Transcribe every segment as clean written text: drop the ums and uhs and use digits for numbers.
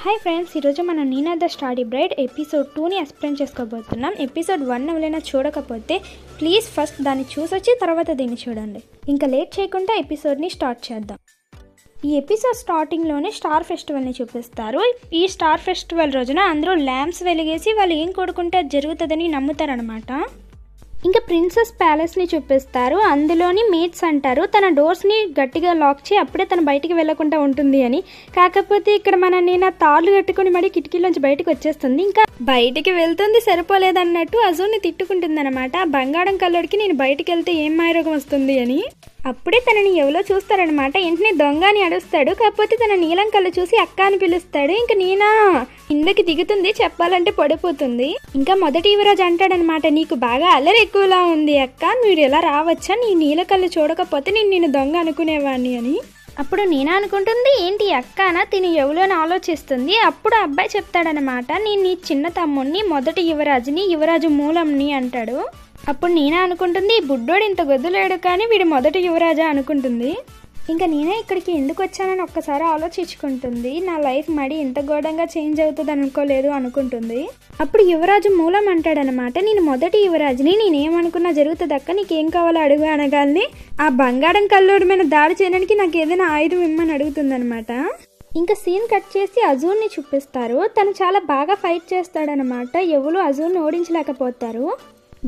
Hi friends, ఈరోజు మనం Neena the study braid episode 2ని ఎక్స్ప్లెయిన్ చేసుకోబోతున్నాం. ఎపిసోడ్ 1 ఎవరైనా చూడకపోతే ప్లీజ్ ఫస్ట్ దాన్ని చూసొచ్చి తర్వాత దీన్ని చూడండి. ఇంకా లేట్ చేయకుండా ఎపిసోడ్ని స్టార్ట్ చేద్దాం. ఈ ఎపిసోడ్ స్టార్టింగ్లోనే స్టార్ ఫెస్టివల్ని చూపిస్తారు. ఈ స్టార్ ఫెస్టివల్ రోజున అందరూ ల్యాంప్స్ వెలిగేసి వాళ్ళు ఏం కోరుకుంటే అది జరుగుతుందని నమ్ముతారనమాట. ఇంకా ప్రిన్సెస్ ప్యాలెస్ని చూపిస్తారు. అందులోని మేట్స్ అంటారు తన డోర్స్ని గట్టిగా లాక్ చేయి, అప్పుడే తను బయటికి వెళ్లకుండా ఉంటుంది అని. కాకపోతే ఇక్కడ మన నీనా తాళ్ళు కట్టుకుని మరి కిటికీలోంచి బయటకు వచ్చేస్తుంది. ఇంకా బయటికి వెళ్తుంది సరిపోలేదన్నట్టు అజూర్ని తిట్టుకుంటుంది అనమాట. బంగారం కల్లుడికి నేను బయటికి వెళ్తే ఏం మాయరోగం వస్తుంది అని. అప్పుడే తనని ఎవరో చూస్తారనమాట. వెంటనే దొంగ అని అడుస్తాడు. కాకపోతే తన నీలం కళ్ళు చూసి అక్క అని పిలుస్తాడు. ఇంకా నీనా కిందకి దిగుతుంది, చెప్పాలంటే పడిపోతుంది. ఇంకా మొదటి యువరాజు అంటాడనమాట, నీకు బాగా అల్లరి ఎక్కువలా ఉంది అక్క, మీరు ఎలా రావచ్చా, నీ నీల కళ్ళు చూడకపోతే నేను దొంగ అనుకునేవాడిని అని. అప్పుడు నీనా అనుకుంటుంది, ఏంటి అక్కనా తిని ఎవలోని ఆలోచిస్తుంది. అప్పుడు అబ్బాయి చెప్తాడనమాట, నేను నీ చిన్న తమ్ముడిని, మొదటి యువరాజుని, యువరాజు మూలంని అంటాడు. అప్పుడు నీనా అనుకుంటుంది, బుడ్డోడు ఇంత గొద్దులేడు కానీ వీడు మొదటి యువరాజా అనుకుంటుంది. ఇంకా నేనే ఇక్కడికి ఎందుకు వచ్చానని ఒక్కసారి ఆలోచించుకుంటుంది. నా లైఫ్ మడి ఇంత ఘోరంగా చేంజ్ అవుతుంది అనుకోలేదు అనుకుంటుంది. అప్పుడు యువరాజు మూలం అంటాడనమాట, నేను మొదటి యువరాజుని, నేనేమనుకున్నా జరుగుతుంది అక్క, నీకేం కావాలో అడుగు అనగానే ఆ బంగారం కల్లోడి మీద దాడి చేయడానికి నాకు ఏదైనా ఆయుధం ఇమ్మని అడుగుతుందనమాట. ఇంకా సీన్ కట్ చేసి అజూర్ని చూపిస్తారు. తను చాలా బాగా ఫైట్ చేస్తాడనమాట. ఎవరు అజూర్ని ఓడించలేకపోతారు.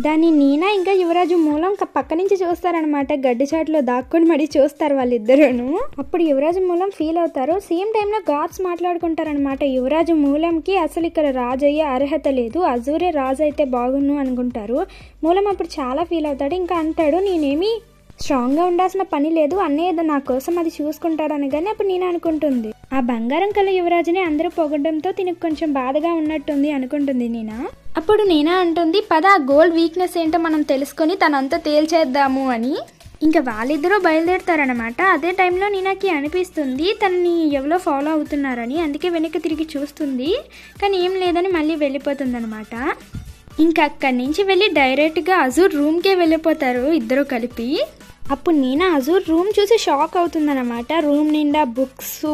దాన్ని నీనా ఇంకా యువరాజు మూలం పక్క నుంచి చూస్తారనమాట. గడ్డి చాటులో దాక్కుని మరీ చూస్తారు వాళ్ళిద్దరూను. అప్పుడు యువరాజు మూలం ఫీల్ అవుతారు. సేమ్ టైంలో గాడ్స్ మాట్లాడుకుంటారనమాట. యువరాజు మూలంకి అసలు ఇక్కడ రాజు అయ్యే అర్హత లేదు, అజూరే రాజు అయితే బాగుండు అనుకుంటారు. మూలం అప్పుడు చాలా ఫీల్ అవుతాడు. ఇంకా అంటాడు, నేనేమి స్ట్రాంగ్గా ఉండాల్సిన పని లేదు, అన్నయ్య నా కోసం అది చూసుకుంటాడు అనగానే అప్పుడు నేను అనుకుంటుంది, ఆ బంగారం కల యువరాజుని అందరూ పొగడంతో తినకు కొంచెం బాధగా ఉన్నట్టుంది అనుకుంటుంది నీనా. అప్పుడు నీనా అంటుంది, పద ఆ గోల్డ్ వీక్నెస్ ఏంటో మనం తెలుసుకొని తనంతా తేల్చేద్దాము అని. ఇంకా వాళ్ళిద్దరూ బయలుదేరుతారనమాట. అదే టైంలో నీనాకి అనిపిస్తుంది తనని ఎవరో ఫాలో అవుతున్నారని. అందుకే వెనక్కి తిరిగి చూస్తుంది, కానీ ఏం లేదని మళ్ళీ వెళ్ళిపోతుంది అనమాట. ఇంకా అక్కడి నుంచి వెళ్ళి డైరెక్ట్గా అజూర్ రూమ్కే వెళ్ళిపోతారు ఇద్దరు కలిపి. అప్పుడు నీనా అజూర్ రూమ్ చూసి షాక్ అవుతుందన్నమాట. రూమ్ నిండా బుక్స్,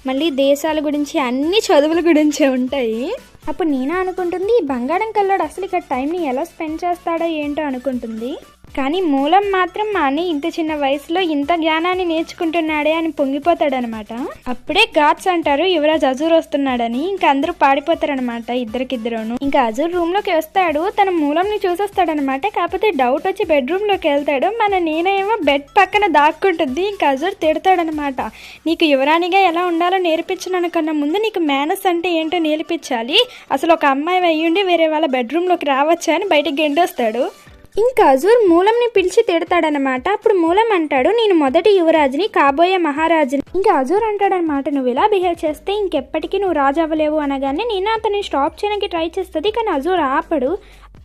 మళ్ళీ దేశాల గురించి, అన్ని చదువుల గురించే ఉంటాయి. అప్పుడు నీనా అనుకుంటుంది, ఈ బంగారం కల్లోడు అసలు ఇక్కడ టైంని ఎలా స్పెండ్ చేస్తాడో ఏంటో అనుకుంటుంది. కానీ మూలం మాత్రం మా అన్నయ్య ఇంత చిన్న వయసులో ఇంత జ్ఞానాన్ని నేర్చుకుంటున్నాడే అని పొంగిపోతాడనమాట. అప్పుడే గాడ్స్ అంటారు యువరాజ్ అజూర్ వస్తున్నాడని. ఇంకా అందరూ పాడిపోతారనమాట ఇద్దరికిద్దరును. ఇంకా అజూర్ రూమ్ లోకి వస్తాడు, తన మూలంని చూసేస్తాడనమాట. కాకపోతే డౌట్ వచ్చి బెడ్రూమ్ లోకి వెళ్తాడు. మన నీనా ఏమో బెడ్ పక్కన దాక్కుంటుంది. ఇంకా అజూర్ తిడతాడనమాట, నీకు యువరాణిగా ఎలా ఉండాలో నేర్పించను కన్నా ముందు నీకు మేనస్ అంటే ఏంటో నేర్పించాలి, అసలు ఒక అమ్మాయి అయ్యుండి వేరే వాళ్ళ బెడ్రూమ్ లోకి రావచ్చా అని బయటకు గెంటేస్తాడు. ఇంకా అజూర్ మూలంని పిలిచి తిడతాడనమాట. అప్పుడు మూలం అంటాడు, నేను మొదటి యువరాజుని, కాబోయే మహారాజుని. ఇంకా అజూర్ అంటాడనమాట, నువ్వు ఇలా బిహేవ్ చేస్తే ఇంకెప్పటికీ నువ్వు రాజు అవ్వలేవు అనగానే నేను అతన్ని స్టాప్ చేయడానికి ట్రై చేస్తుంది. కానీ అజూర్ ఆపడు.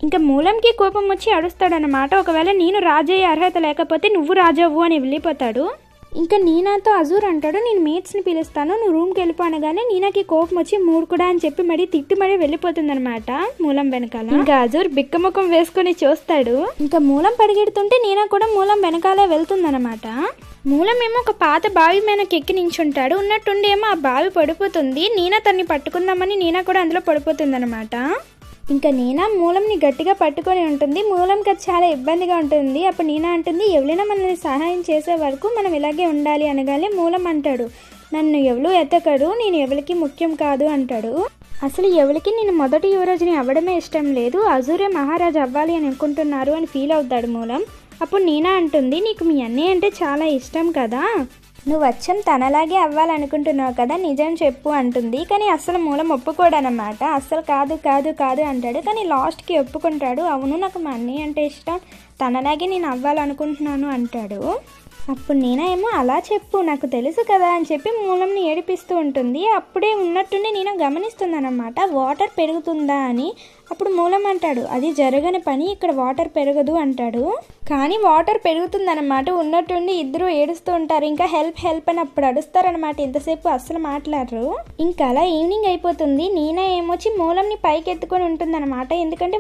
ఇంకా మూలంకి కోపం వచ్చి అడుస్తాడనమాట, ఒకవేళ నేను రాజయ్యే అర్హత లేకపోతే నువ్వు రాజవ్వు అని వెళ్ళిపోతాడు. ఇంకా నీనాతో అజూర్ అంటాడు, నేను మేట్స్ని పిలుస్తాను, నువ్వు రూమ్కి వెళ్ళిపో అనగానే నీనాకి కోపం వచ్చి మూడుకుడా అని చెప్పి మరీ తిట్టి మరీ వెళ్ళిపోతుంది అనమాట మూలం వెనకాల. ఇంకా అజూర్ బిక్కముఖం వేసుకుని చూస్తాడు. ఇంకా మూలం పరిగెడుతుంటే నీనా కూడా మూలం వెనకాలే వెళ్తుందనమాట. మూలం ఏమో ఒక పాత బావి మీదకి ఎక్కి నించుంటాడు. ఉన్నట్టుండి ఏమో ఆ బావి పడిపోతుంది. నీనా తన్ని పట్టుకుందామని నీనా కూడా అందులో పడిపోతుంది అనమాట. ఇంకా నీనా మూలంని గట్టిగా పట్టుకొని ఉంటుంది. మూలంకి అది చాలా ఇబ్బందిగా ఉంటుంది. అప్పుడు నీనా అంటుంది, ఎవరైనా మనల్ని సహాయం చేసే వరకు మనం ఇలాగే ఉండాలి అనగానే మూలం అంటాడు, నన్ను ఎవరు ఎత్తకడు, నేను ఎవరికి ముఖ్యం కాదు అంటాడు. అసలు ఎవరికి నేను మొదటి యువరాజుని అవ్వడమే ఇష్టం లేదు, అజూరే మహారాజు అవ్వాలి అని అనుకుంటున్నారు అని ఫీల్ అవుతాడు మూలం. అప్పుడు నీనా అంటుంది, నీకు మీ అన్నయ్య అంటే చాలా ఇష్టం కదా, నువ్వు అచ్చం తనలాగే అవ్వాలనుకుంటున్నావు కదా, నిజం చెప్పు అంటుంది. కానీ అస్సలు మూలం ఒప్పుకోడనమాట. అస్సలు కాదు కాదు కాదు అంటాడు. కానీ లాస్ట్కి ఒప్పుకుంటాడు, అవును నాకు మా అన్నయ్య అంటే ఇష్టం, తనలాగే నేను అవ్వాలనుకుంటున్నాను అంటాడు. అప్పుడు నీనా ఏమో అలా చెప్పు, నాకు తెలుసు కదా అని చెప్పి మూలంని ఏడిపిస్తూ ఉంటుంది. అప్పుడే ఉన్నట్టుండి నేను గమనిస్తుందన్నమాట వాటర్ పెరుగుతుందా అని. అప్పుడు మూలం అంటాడు, అది జరగని పని, ఇక్కడ వాటర్ పెరగదు అంటాడు. కానీ వాటర్ పెరుగుతుందన్నమాట. ఉన్నట్టుండి ఇద్దరు ఏడుస్తూ ఉంటారు. ఇంకా హెల్ప్ హెల్ప్ అని అప్పుడు అడుస్తారనమాట. ఇంతసేపు అస్సలు మాట్లాడరు. ఇంకా అలా ఈవినింగ్ అయిపోతుంది. నీనా ఏమొచ్చి మూలంని పైకి ఎత్తుకొని ఉంటుందన్నమాట. ఎందుకంటే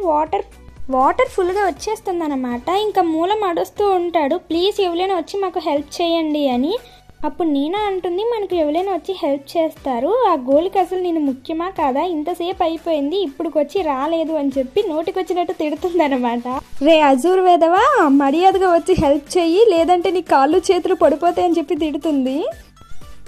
వాటర్ ఫుల్గా వచ్చేస్తుంది అనమాట. ఇంకా మూలం అడుస్తూ ఉంటాడు, ప్లీజ్ ఎవరైనా వచ్చి మాకు హెల్ప్ చేయండి అని. అప్పుడు నీనా అంటుంది, మనకు ఎవరైనా వచ్చి హెల్ప్ చేస్తారు, ఆ గోల్కి అసలు నేను ముఖ్యమా కాదా, ఇంతసేపు అయిపోయింది ఇప్పుడుకి వచ్చి రాలేదు అని చెప్పి నోటికొచ్చినట్టు తిడుతుంది అనమాట. రే అజూర్ వేదవా, మర్యాదగా వచ్చి హెల్ప్ చెయ్యి, లేదంటే నీ కాళ్ళు చేతులు పడిపోతాయని చెప్పి తిడుతుంది.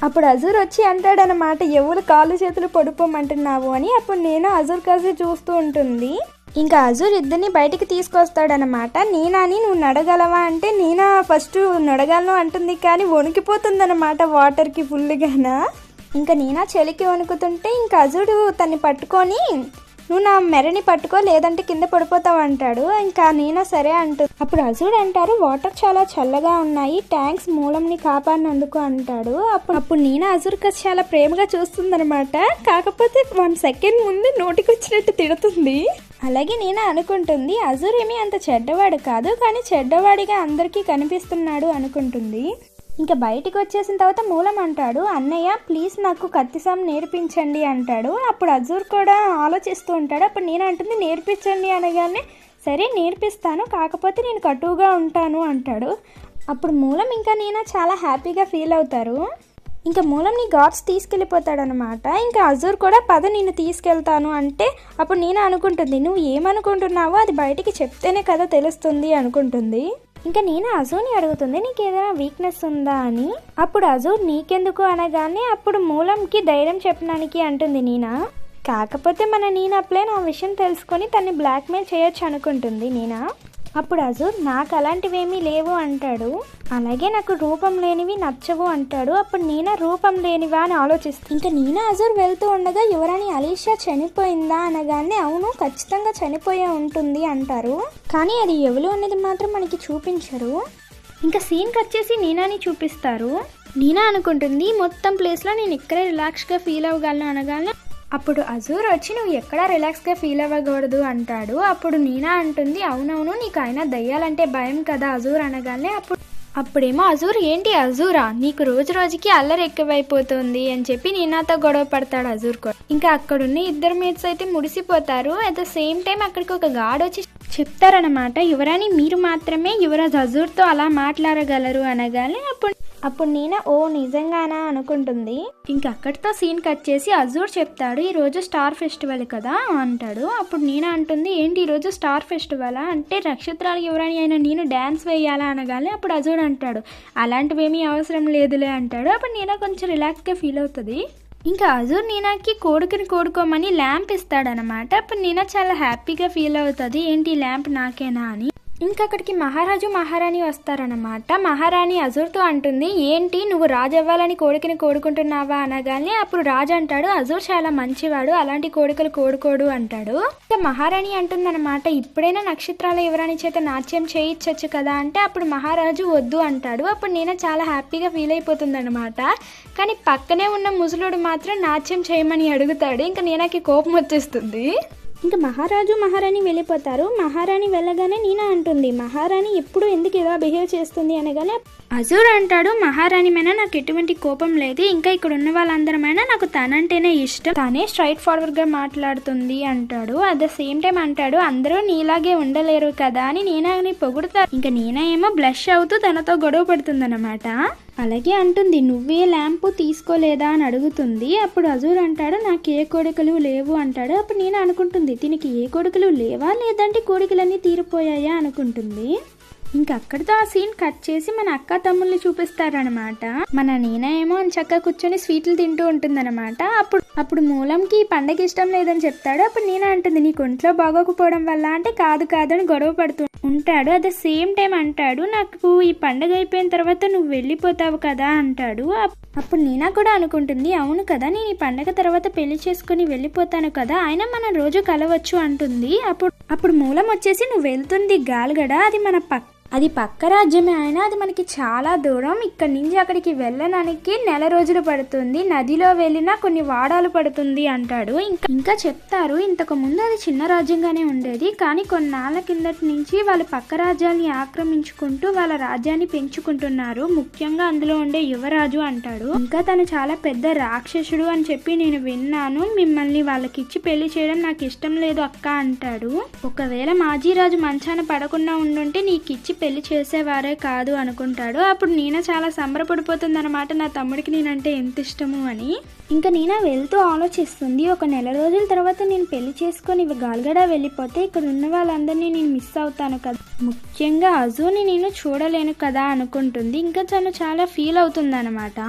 అప్పుడు అజూర్ వచ్చి అంటాడనమాట, ఎవరు కాళ్ళు చేతులు పడిపోమంటున్నావు అని. అప్పుడు నేను అజూర్ కాసి చూస్తూ ఉంటుంది. ఇంకా అజూర్ ఇద్దరిని బయటికి తీసుకొస్తాడనమాట. నీనాని నువ్వు నడగలవా అంటే నీనా ఫస్ట్ నడగలను అంటుంది, కానీ వణికిపోతుందన్నమాట వాటర్కి ఫుల్గాన. ఇంకా నీనా చలికి వణుకుతుంటే ఇంకా అజూరు తన్ని పట్టుకొని, నువ్వు నా మెరని పట్టుకో లేదంటే కింద పడిపోతావు అంటాడు. ఇంకా నీనా సరే అంటుంది. అప్పుడు అజూర్ అంటారు, వాటర్ చాలా చల్లగా ఉన్నాయి, థ్యాంక్స్ మూలంని కాపాడినందుకు అంటాడు. అప్పుడు నీనా అజూర్ కాసి చాలా ప్రేమగా చూస్తుందనమాట. కాకపోతే 1 సెకండ్ ముందు నోటికి వచ్చినట్టు తిడుతుంది. అలాగే నీనా అనుకుంటుంది, అజూర్ ఏమీ అంత చెడ్డవాడు కాదు, కానీ చెడ్డవాడిగా అందరికీ కనిపిస్తున్నాడు అనుకుంటుంది. ఇంకా బయటికి వచ్చేసిన తర్వాత మూలం అంటాడు, అన్నయ్య ప్లీజ్ నాకు కత్తిసాం నేర్పించండి అంటాడు. అప్పుడు అజూర్ కూడా ఆలోచిస్తూ ఉంటాడు. అప్పుడు నేను అంటుంది, నేర్పించండి అనగానే సరే నేర్పిస్తాను, కాకపోతే నేను కటువుగా ఉంటాను అంటాడు. అప్పుడు మూలం ఇంకా నేను చాలా హ్యాపీగా ఫీల్ అవుతారు. ఇంకా మూలంని గాడ్స్ తీసుకెళ్ళిపోతాడనమాట. ఇంకా అజూర్ కూడా పద నేను తీసుకెళ్తాను అంటే అప్పుడు నేను అనుకుంటుంది, నువ్వు ఏమనుకుంటున్నావో అది బయటికి చెప్తేనే కదా తెలుస్తుంది అనుకుంటుంది. ఇంకా నేను అజూర్ని అడుగుతుంది, నీకు ఏదైనా వీక్నెస్ ఉందా అని. అప్పుడు అజూర్ నీకెందుకు అనగానే అప్పుడు మూలంకి ధైర్యం చెప్పడానికి అంటుంది నీనా. కాకపోతే మన నీనా ప్లేన్ ఆ విషయం తెలుసుకొని తన్ని బ్లాక్మెయిల్ చేయొచ్చు అనుకుంటుంది నీనా. అప్పుడు అజూర్ నాకు అలాంటివేమీ లేవు అంటాడు. అలాగే నాకు రూపం లేనివి నచ్చవు అంటాడు. అప్పుడు నీనా రూపం లేనివా అని ఆలోచిస్తుంది. ఇంకా నీనా అజూర్ వెళ్తూ ఉండగా యువరాణి అలీషా చనిపోయిందా అనగానే అవును ఖచ్చితంగా చనిపోయే ఉంటుంది అంటారు. కానీ అది ఎవరు అనేది మాత్రం మనకి చూపించరు. ఇంకా సీన్ కట్ చేసి నీనాని చూపిస్తారు. నీనా అనుకుంటుంది, మొత్తం ప్లేస్లో నేను ఇక్కడే రిలాక్స్గా ఫీల్ అవ్వగలను అనగానే అప్పుడు అజూర్ వచ్చి నువ్వు ఎక్కడా రిలాక్స్గా ఫీల్ అవ్వకూడదు అంటాడు. అప్పుడు నీనా అంటుంది, అవునవును నీకు అయినా దయ్యాలంటే భయం కదా అజూర్ అనగానే అప్పుడేమో అజూర్ ఏంటి అజూరా, నీకు రోజు రోజుకి అల్లరి ఎక్కువైపోతుంది అని చెప్పి నీనాతో గొడవ పడతాడు అజూర్ కూడా. ఇంకా అక్కడున్న ఇద్దరు మేట్స్ అయితే ముడిసిపోతారు. అట్ ద సేమ్ టైం అక్కడికి ఒక గార్డ్ వచ్చి చెప్తారనమాట, యువరాణి మీరు మాత్రమే యువరాజ్ అజూర్తో అలా మాట్లాడగలరు అనగానే అప్పుడు నీనా ఓ నిజంగానా అనుకుంటుంది. ఇంకా అక్కడితో సీన్ కట్ చేసి అజూర్ చెప్తాడు, ఈరోజు స్టార్ ఫెస్టివల్ కదా అంటాడు. అప్పుడు నీనా అంటుంది, ఏంటి ఈరోజు స్టార్ ఫెస్టివలా అంటే నక్షత్రాలు యువరాణి అయినా నేను డ్యాన్స్ వేయాలా అనగానే అప్పుడు అజూర్ అంటాడు, అలాంటివేమీ అవసరం లేదులే అంటాడు. అప్పుడు నీనా కొంచెం రిలాక్స్గా ఫీల్ అవుతుంది. ఇంకా అజూర్ నీనాకి కోడుకుని కోడుకోమని ల్యాంప్ ఇస్తాడనమాట. అప్పుడు నీనా చాలా హ్యాపీగా ఫీల్ అవుతుంది, ఏంటి ల్యాంప్ నాకేనా అని. ఇంకా అక్కడికి మహారాజు మహారాణి వస్తారనమాట. మహారాణి అజూర్తో అంటుంది, ఏంటి నువ్వు రాజు అవ్వాలని కోరికని కోరుకుంటున్నావా అనగానే అప్పుడు రాజు అంటాడు, అజూర్ చాలా మంచివాడు, అలాంటి కోరికలు కోడుకోడు అంటాడు. ఇంకా మహారాణి అంటుందన్నమాట, ఇప్పుడైనా నక్షత్రాల యువరాణి చేత నాట్యం చేయించవచ్చు కదా అంటే అప్పుడు మహారాజు వద్దు అంటాడు. అప్పుడు నేను చాలా హ్యాపీగా ఫీల్ అయిపోతుంది అనమాట. కానీ పక్కనే ఉన్న ముసలుడు మాత్రం నాట్యం చేయమని అడుగుతాడు. ఇంకా నేనాకి కోపం వచ్చేస్తుంది. ఇంకా మహారాజు మహారాణి వెళ్ళిపోతారు. మహారాణి వెళ్ళగానే నీనా అంటుంది, మహారాణి ఎప్పుడు ఎందుకు ఇలా బిహేవ్ చేస్తుంది అనగానే అజూర్ అంటాడు, మహారాణి మీద నాకు ఎటువంటి కోపం లేదు, ఇంకా ఇక్కడ ఉన్న వాళ్ళందరమైనా నాకు తనంటేనే ఇష్టం, తానే స్ట్రైట్ ఫార్వర్డ్ గా మాట్లాడుతుంది అంటాడు. అట్ ద సేమ్ టైం అంటాడు, అందరూ నీలాగే ఉండలేరు కదా అని నీనాని పొగుడుతారు. ఇంకా నీనా ఏమో బ్లష్ అవుతూ తనతో గొడవ పడుతుంది అనమాట. అలాగే అంటుంది, నువ్వే ల్యాంపు తీసుకోలేదా అని అడుగుతుంది. అప్పుడు అజూర్ అంటాడు, నాకు ఏ కోరికలు లేవు అంటాడు. అప్పుడు నేను అనుకుంటుంది, దీనికి ఏ కోరికలు లేవా లేదంటే కోరికలన్నీ తీరిపోయాయా అనుకుంటుంది. ఇంకా అక్కడితో ఆ సీన్ కట్ చేసి మన అక్క తమ్ముల్ని చూపిస్తారనమాట. మన నీనా ఏమో చక్కగా కూర్చొని స్వీట్లు తింటూ ఉంటుందన్నమాట. అప్పుడు మూలంకి ఈ పండగ ఇష్టం లేదని చెప్తాడు. అప్పుడు నీనా అంటుంది, నీకు ఒంట్లో బాగోకపోవడం వల్ల అంటే కాదు అని గొడవ పడుతూ ఉంటాడు. అట్ ద సేమ్ టైం అంటాడు, నాకు ఈ పండగ అయిపోయిన తర్వాత నువ్వు వెళ్ళిపోతావు కదా అంటాడు. అప్పుడు నీనా కూడా అనుకుంటుంది, అవును కదా నేను ఈ పండగ తర్వాత పెళ్లి చేసుకుని వెళ్ళిపోతాను కదా, అయినా మనం రోజు కలవచ్చు అంటుంది. అప్పుడు మూలం వచ్చేసి, నువ్వు వెళ్తుంది గాల్గడ, అది పక్క రాజ్యమే అయినా అది మనకి చాలా దూరం, ఇక్కడి నుంచి అక్కడికి వెళ్ళడానికి 1 రోజులు పడుతుంది, నదిలో వెళ్ళినా కొన్ని వారాలు పడుతుంది అంటాడు. ఇంకా చెప్తారు, ఇంతకు ముందు అది చిన్న రాజ్యంగానే ఉండేది, కానీ కొన్నాళ్ళ కిందటి నుంచి వాళ్ళు పక్క రాజ్యాన్ని ఆక్రమించుకుంటూ వాళ్ళ రాజ్యాన్ని పెంచుకుంటున్నారు, ముఖ్యంగా అందులో ఉండే యువరాజు అంటాడు. ఇంకా తను చాలా పెద్ద రాక్షసుడు అని చెప్పి నేను విన్నాను, మిమ్మల్ని వాళ్ళకిచ్చి పెళ్లి చేయడం నాకు ఇష్టం లేదు అక్క అంటాడు. ఒకవేళ మాజీరాజు మంచాన పడకుండా ఉండుంటే నీకిచ్చి పెళ్లి చేసేవారే కాదు అనుకుంటాడు. అప్పుడు నీనా చాలా సంబరపడిపోతుంది అనమాట, నా తమ్ముడికి నేనంటే ఎంత ఇష్టము అని. ఇంకా నీనా వెళ్తూ ఆలోచిస్తుంది, ఒక నెల రోజుల తర్వాత నేను పెళ్లి చేసుకొని గాల్గడ వెళ్ళిపోతే ఇక్కడ ఉన్న వాళ్ళందరినీ నేను మిస్ అవుతాను కదా, ముఖ్యంగా అజుని నేను చూడలేను కదా అనుకుంటుంది. ఇంకా తను చాలా ఫీల్ అవుతుంది అనమాట.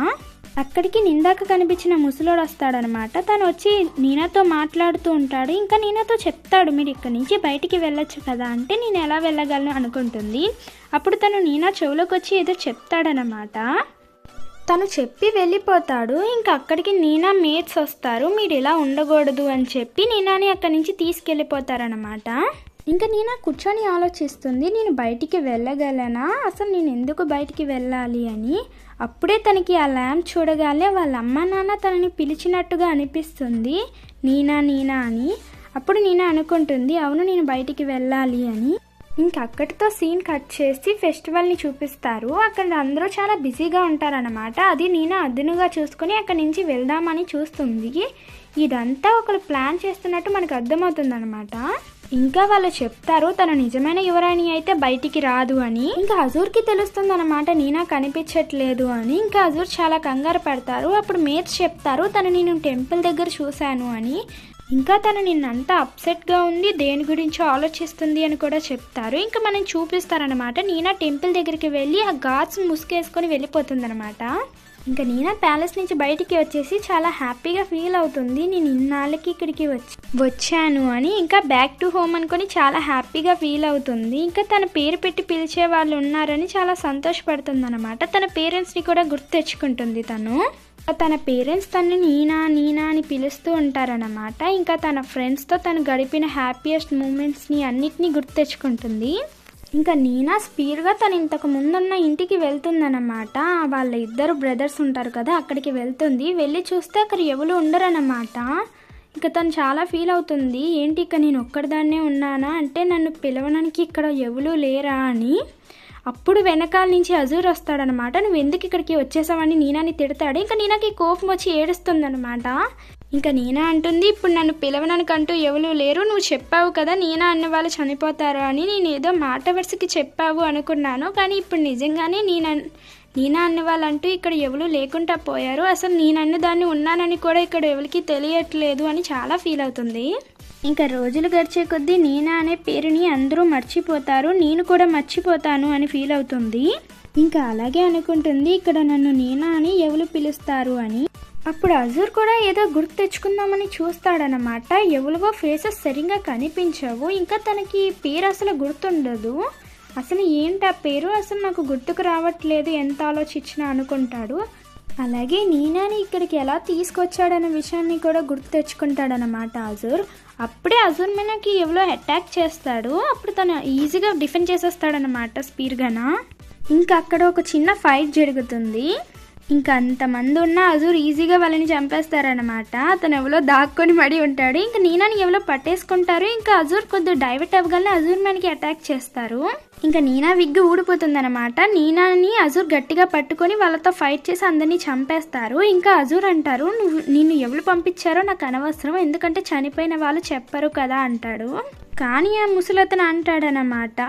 అక్కడికి నిందాక కనిపించిన ముసలోడు వస్తాడనమాట. తను వచ్చి నీనాతో మాట్లాడుతూ ఉంటాడు. ఇంకా నీనాతో చెప్తాడు, మీరు ఇక్కడి నుంచి బయటికి వెళ్ళొచ్చు కదా అంటే నేను ఎలా వెళ్ళగలను అనుకుంటుంది. అప్పుడు తను నీనా చెవులోకి వచ్చి ఏదో చెప్తాడనమాట. తను చెప్పి వెళ్ళిపోతాడు. ఇంకా అక్కడికి నీనా మేట్స్ వస్తారు, మీరు ఇలా ఉండకూడదు అని చెప్పి నీనాని అక్కడి నుంచి తీసుకెళ్ళిపోతారనమాట. ఇంకా నీనా కూర్చొని ఆలోచిస్తుంది, నేను బయటికి వెళ్ళగలనా, అసలు నేను ఎందుకు బయటికి వెళ్ళాలి అని. అప్పుడే తనకి ఆ ల్యాంప్ చూడగానే వాళ్ళ అమ్మ నాన్న తనని పిలిచినట్టుగా అనిపిస్తుంది, నీనా నీనా అని. అప్పుడు నీనా అనుకుంటుంది, అవును నేను బయటికి వెళ్ళాలి అని. ఇంకా అక్కడితో సీన్ కట్ చేసి ఫెస్టివల్ని చూపిస్తారు. అక్కడ అందరూ చాలా బిజీగా ఉంటారన్నమాట. అది నీనా అదునుగా చూసుకొని అక్కడి నుంచి వెళ్దామని చూస్తుంది. ఇదంతా ఒకరు ప్లాన్ చేస్తున్నట్టు మనకు అర్థమవుతుంది అనమాట. ఇంకా వాళ్ళు చెప్తారు, తన నిజమైన యువరాణి అయితే బయటికి రాదు అని. ఇంకా అజూర్కి తెలుస్తుంది అనమాట, నీనా కనిపించట్లేదు అని. ఇంకా అజూర్ చాలా కంగారు పడతారు. అప్పుడు మేట్స్ చెప్తారు, తను నేను టెంపుల్ దగ్గర చూశాను అని. ఇంకా తను నిన్నంతా అప్సెట్గా ఉంది, దేని గురించో ఆలోచిస్తుంది అని కూడా చెప్తారు. ఇంకా మనం చూపిస్తారనమాట, నీనా టెంపుల్ దగ్గరికి వెళ్ళి ఆ గాడ్స్ ముసుగేసుకొని వెళ్ళిపోతుంది అనమాట. ఇంకా నీనా ప్యాలెస్ నుంచి బయటికి వచ్చేసి చాలా హ్యాపీగా ఫీల్ అవుతుంది, నేను ఇన్నాళ్ళకి ఇక్కడికి వచ్చాను అని. ఇంకా బ్యాక్ టు హోమ్ అనుకొని చాలా హ్యాపీగా ఫీల్ అవుతుంది. ఇంకా తన పేరు పెట్టి పిలిచే వాళ్ళు ఉన్నారని చాలా సంతోషపడుతుంది అనమాట. తన పేరెంట్స్ని కూడా గుర్తు తెచ్చుకుంటుంది తను. తన పేరెంట్స్ తనని నీనా నీనా అని పిలుస్తూ ఉంటారన్నమాట. ఇంకా తన ఫ్రెండ్స్తో తను గడిపిన హ్యాపీయెస్ట్ మూమెంట్స్ని అన్నిటినీ గుర్తు తెచ్చుకుంటుంది. ఇంకా నీనా స్పీడ్గా తను ఇంతకు ముందున్న ఇంటికి వెళ్తుందన్నమాట. వాళ్ళ ఇద్దరు బ్రదర్స్ ఉంటారు కదా, అక్కడికి వెళ్తుంది. వెళ్ళి చూస్తే అక్కడ ఎవరు ఉండరన్నమాట. ఇంకా తను చాలా ఫీల్ అవుతుంది, ఏంటి ఇక్కడ నేను ఒక్కడిదాన్నే ఉన్నానా అంటే నన్ను పిలవడానికి ఇక్కడ ఎవరు లేరా అని. అప్పుడు వెనకాల నుంచి అజూర్ వస్తాడనమాట. నువ్వు ఎందుకు ఇక్కడికి వచ్చేసావని నీనాని తిడతాడు. ఇంకా నీనాకి కోపం వచ్చి ఏడుస్తుంది అనమాట. ఇంకా నీనా అంటుంది, ఇప్పుడు నన్ను పిలవడానికంటూ ఎవరు లేరు, నువ్వు చెప్పావు కదా నీనా అన్న వాళ్ళు చనిపోతారు అని, నేను ఏదో మాట వరుసకి చెప్పావు అనుకున్నాను, కానీ ఇప్పుడు నిజంగానే నీనా అన్న వాళ్ళంటూ ఇక్కడ ఎవరు లేకుండా పోయారు, అసలు నేనన్న దాన్ని ఉన్నానని కూడా ఇక్కడ ఎవరికి తెలియట్లేదు అని చాలా ఫీల్ అవుతుంది. ఇంకా రోజులు గడిచే కొద్దీ నీనా అనే పేరుని అందరూ మర్చిపోతారు, నేను కూడా మర్చిపోతాను అని ఫీల్ అవుతుంది. ఇంకా అలాగే అనుకుంటుంది, ఇక్కడ నన్ను నీనా అని ఎవరు పిలుస్తారు అని. అప్పుడు అజూర్ కూడా ఏదో గుర్తు తెచ్చుకుందామని చూస్తాడనమాట. ఎవరివో ఫేసెస్ సరిగ్గా కనిపించవు. ఇంకా తనకి పేరు అసలు గుర్తుండదు. అసలు ఏంటి ఆ పేరు, అసలు నాకు గుర్తుకు రావట్లేదు, ఎంత ఆలోచించినా అనుకుంటాడు. అలాగే నీనాని ఇక్కడికి ఎలా తీసుకొచ్చాడన్న విషయాన్ని కూడా గుర్తు తెచ్చుకుంటాడనమాట అజూర్. అప్పుడే అజూర్ మీదకి ఎవరో అటాక్ చేస్తాడు. అప్పుడు తను ఈజీగా డిఫెండ్ చేసేస్తాడనమాట స్పీడ్గానా. ఇంకా అక్కడ ఒక చిన్న ఫైట్ జరుగుతుంది. ఇంకా అంతమంది ఉన్న అజూర్ ఈజీగా వాళ్ళని చంపేస్తారనమాట. అతను ఎవరో దాక్కొని పడి ఉంటాడు. ఇంకా నీనాని ఎవరో పట్టేసుకుంటారు. ఇంకా అజూర్ కొద్దిగా డైవర్ట్ అవ్వగానే అజూర్ మనకి అటాక్ చేస్తారు. ఇంకా నీనా విగ్గు ఊడిపోతుంది అనమాట. నీనాని అజూర్ గట్టిగా పట్టుకొని వాళ్ళతో ఫైట్ చేసి అందరినీ చంపేస్తారు. ఇంకా అజూర్ అంటారు, నిన్ను ఎవరు పంపించారో నాకు అనవసరం, ఎందుకంటే చనిపోయిన వాళ్ళు చెప్పరు కదా అంటాడు. కానీ ఆ ముసలతను అంటాడనమాట,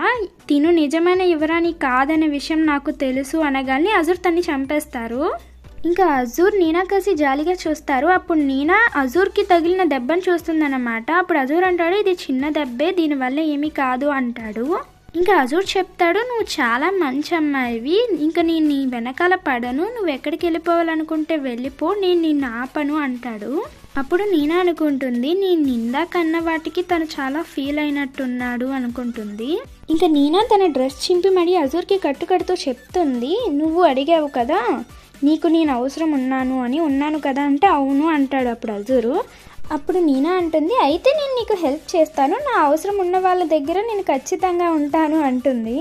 తిను నిజమైన యువరాణి కాదనే విషయం నాకు తెలుసు అనగానే అజూర్ తన్ని చంపేస్తారు. ఇంకా అజూర్ నీనా కలిసి జాలిగా చూస్తారు. అప్పుడు నీనా అజూర్కి తగిలిన దెబ్బను చూస్తుందన్నమాట. అప్పుడు అజూర్ అంటాడు, ఇది చిన్న దెబ్బే, దీనివల్ల ఏమీ కాదు అంటాడు. ఇంకా అజూర్ చెప్తాడు, నువ్వు చాలా మంచి అమ్మాయివి, ఇంకా నేను నీ వెనకాల పడను, నువ్వు ఎక్కడికి వెళ్ళిపోవాలనుకుంటే వెళ్ళిపో, నేను నిన్ను ఆపను అంటాడు. అప్పుడు నీనా అనుకుంటుంది, నేను నిందా కన్న వాటికి తను చాలా ఫీల్ అయినట్టున్నాడు అనుకుంటుంది. ఇంకా నీనా తన డ్రెస్ చింపి మడి అజూర్కి కట్టుకడుతూ చెప్తుంది, నువ్వు అడిగావు కదా నీకు నేను అవసరం ఉన్నాను కదా అంటే అవును అంటాడు అప్పుడు అజూరు. అప్పుడు నీనా అంటుంది, అయితే నేను నీకు హెల్ప్ చేస్తాను, నా అవసరం ఉన్న వాళ్ళ దగ్గర నేను ఖచ్చితంగా ఉంటాను అంటుంది.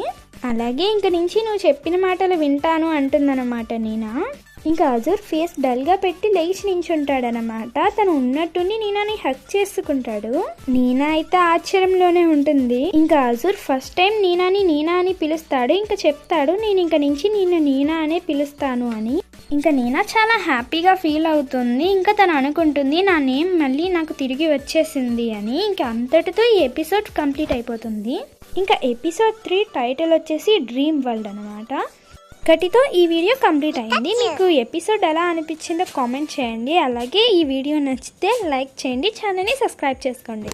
అలాగే ఇంక నుంచి నువ్వు చెప్పిన మాటలు వింటాను అంటుందన్నమాట నీనా. ఇంకా అజూర్ ఫేస్ డల్గా పెట్టి లేచి నించుంటాడనమాట. తను ఉన్నట్టుండి నీనాని హక్ చేసుకుంటాడు. నీనా అయితే ఆశ్చర్యంలోనే ఉంటుంది. ఇంకా అజూర్ ఫస్ట్ టైం నీనాని నీనా అని పిలుస్తాడు. ఇంకా చెప్తాడు, నేను ఇంక నుంచి నిన్ను నీనా అనే పిలుస్తాను అని. ఇంకా నీనా చాలా హ్యాపీగా ఫీల్ అవుతుంది. ఇంకా తను అనుకుంటుంది నా నేమ్ మళ్ళీ నాకు తిరిగి వచ్చేసింది అని. ఇంకా అంతటితో ఈ ఎపిసోడ్ కంప్లీట్ అయిపోతుంది. ఇంకా ఎపిసోడ్ 3 టైటిల్ వచ్చేసి డ్రీమ్ వరల్డ్ అనమాట. కటితో ఈ వీడియో కంప్లీట్ అయింది. మీకు ఎపిసోడ్ ఎలా అనిపించిందో కామెంట్ చేయండి. అలాగే ఈ వీడియో నచ్చితే లైక్ చేయండి, ఛానల్ని సబ్స్క్రైబ్ చేసుకోండి.